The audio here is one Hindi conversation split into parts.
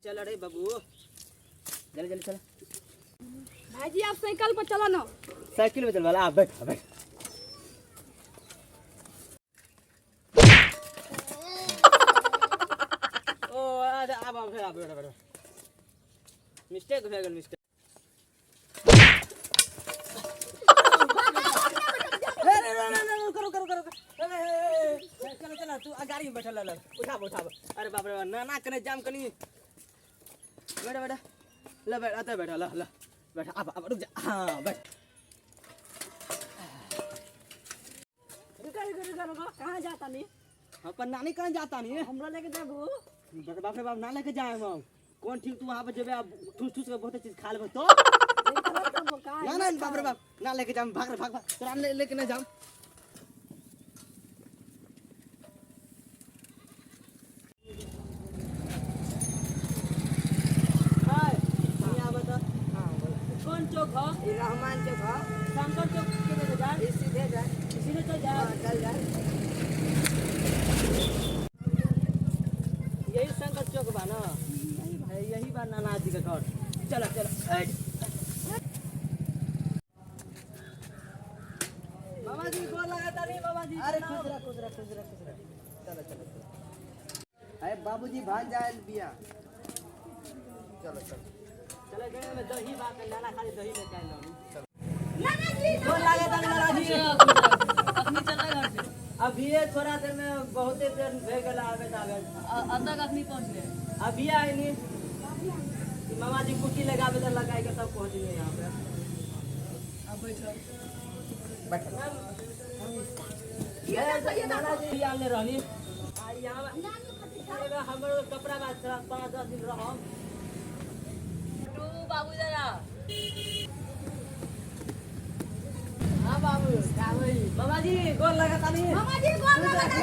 चल अरे बाबू जल्दी जल्दी चल। भाई जी आप साइकिल पर चलो ना। साइकिल में चल वाला आप बैठ बैठ। ओ आजा अब आप बैठ बैठ। मिस्टेक हो गया मिस्टेक। करो करो करो चलो चलो तू गाड़ी में बैठा ला उठा उठा। अरे बाप रे ना ना कने जाम कनी बैठ बैठ ले बैठ आता बैठा ला ला बैठ अब रुक जा। हाँ बैठ। रुका कहाँ जाता नहीं? अपन नानी कहाँ जाता नहीं हमरा लेके जाबू। बाप रे बाप ना लेके जाए हम कौन ठीक तू वहाँ पे जेबे अब ठूस ठूस के बहुत चीज खा लेबे तो ना ना बाप रे बाप ना लेके जाम भाग भाग भाग तोरा लेके ना जाम। कौन चौक है? रहमान चौक है। शंकर चौक किधर जा? सीधे जा। सीधे चल जा। चल जा। यही शंकर चौक बा ना? यही बा नाना जी का घर। चलो चलो बाबा जी गोर लगाता नहीं बाबा जी। अरे खुश रह। चलो चलो अरे बाबूजी भाग जाए बिया। चलो चलो गए में दही बा के नाना खाली दही लेके आइलो। नाना जी गोर लगाता नाना जी। अपनी चल रहा घर से अभी ये थोड़ा देर में बहुते देर भे गेला आवे आवे अंदर अपनी पहुंच गए। अभी आए नहीं मामा जी कुटी लगावे तो लगाए के सब पहुंच गए यहाँ पे। अब बैठो बैठ। ये नाना जी यहाँ ले रहनी यहाँ हमरो कपड़ा बा 5-10 दिन रहम। टू बाबू जरा। हाँ बाबू का भाई मामा जी गोर लगाता नहीं। मामा जी गोर लगाता।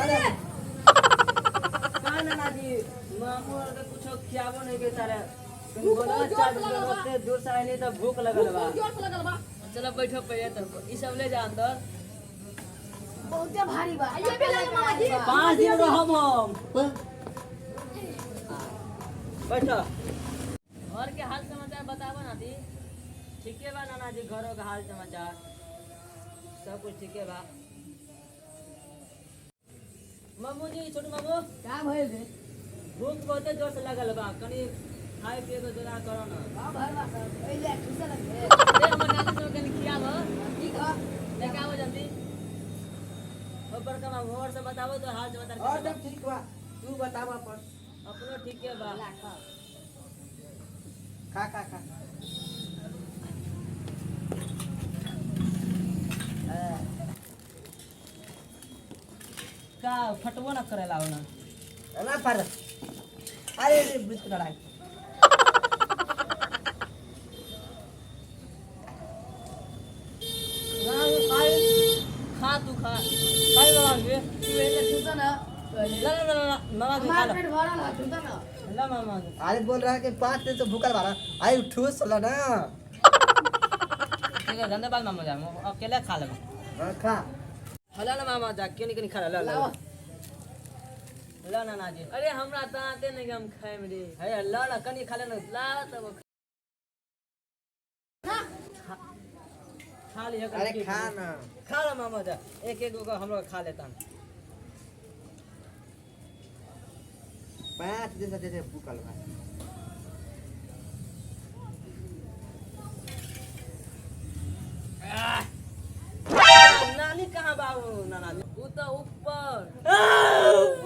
कहाँ नाना जी मामू के कुछ खियाबो नहीं के तारे बोला चार दूर से आए नहीं तो भूख लगल बा। जोर से लगल बा। चलो बैठो पहले तो ई सब ले जा अंदर। बहुते भारी बा। ये भी लगे मामा जी। 5 दिन रहम हम। बैठो घर के हाल समाचार बताबो ना दी। ठीके बा नाना जी घरों का हाल समाचार सब कुछ ठीके बा। मामू जी छोटू मामू का भइल रे? भूख बहुते जोर से लगल बा कनी खाए पिए के जोगाड़ करो ना। का भइल बा सब? ए ले खुश लगे। देख हमर नानी सब के खियाब ठीक है। लेके आओ जल्दी। ऊपर का मामू और से बताबो तो हाल समाचार और कैसे सब ठीक बा। तू बतावा पर। बा? अपनो ठीके बा। खा। का फटबो ना करेला हो ना। ना पर। अरे रे बुझ के लड़ाई। खा तू खा खाई बाबा जी तू ले सुता ना। ला मामा जी खा लो। पेट भरल है सुता ना। ला मामा जी अरे बोल रहा है कि 5 दिन से भूखल बारा। आई ठूस ला ना। ठीक है धन्यवाद मामा जी हम अकेले खा लेबो। हां खा। हला ना मामा जी क्यों नहीं खा ला लावा। ला नाना जी अरे हमरा दांते नहीं कि हम खाए में रे। है ला ना कनी खा लेना ला तब खा लिया अरे खा ना। खा ला मामा जी एक गो हम लोग खा लेता 5 दिन से जैसे भूखल बा। नानी कहाँ बाबू नाना जी वो तो ऊपर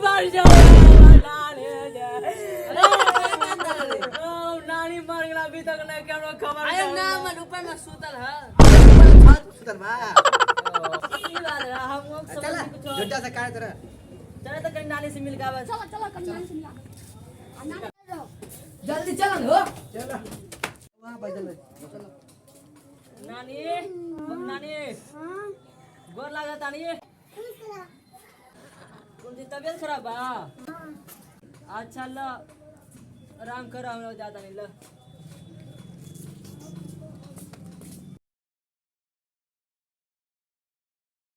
मर जाओ नानी नानी मर गया अभी तक नहीं केरो खबर आए ना मन ऊपर में सुतल है। सुतल बा। ई बात है हम लोग चल समझ कुछ झुट्टा से काट तेरा। चले तो कहीं नानी से मिल के आवे चलो कन्या से मिला। जल्दी चल हो। चलो। वहां बजल। नानी नानी गोर लगा तानी कौन सी तबीयत खराब बा? अच्छा ला आराम कर हम लोग जाता नहीं ला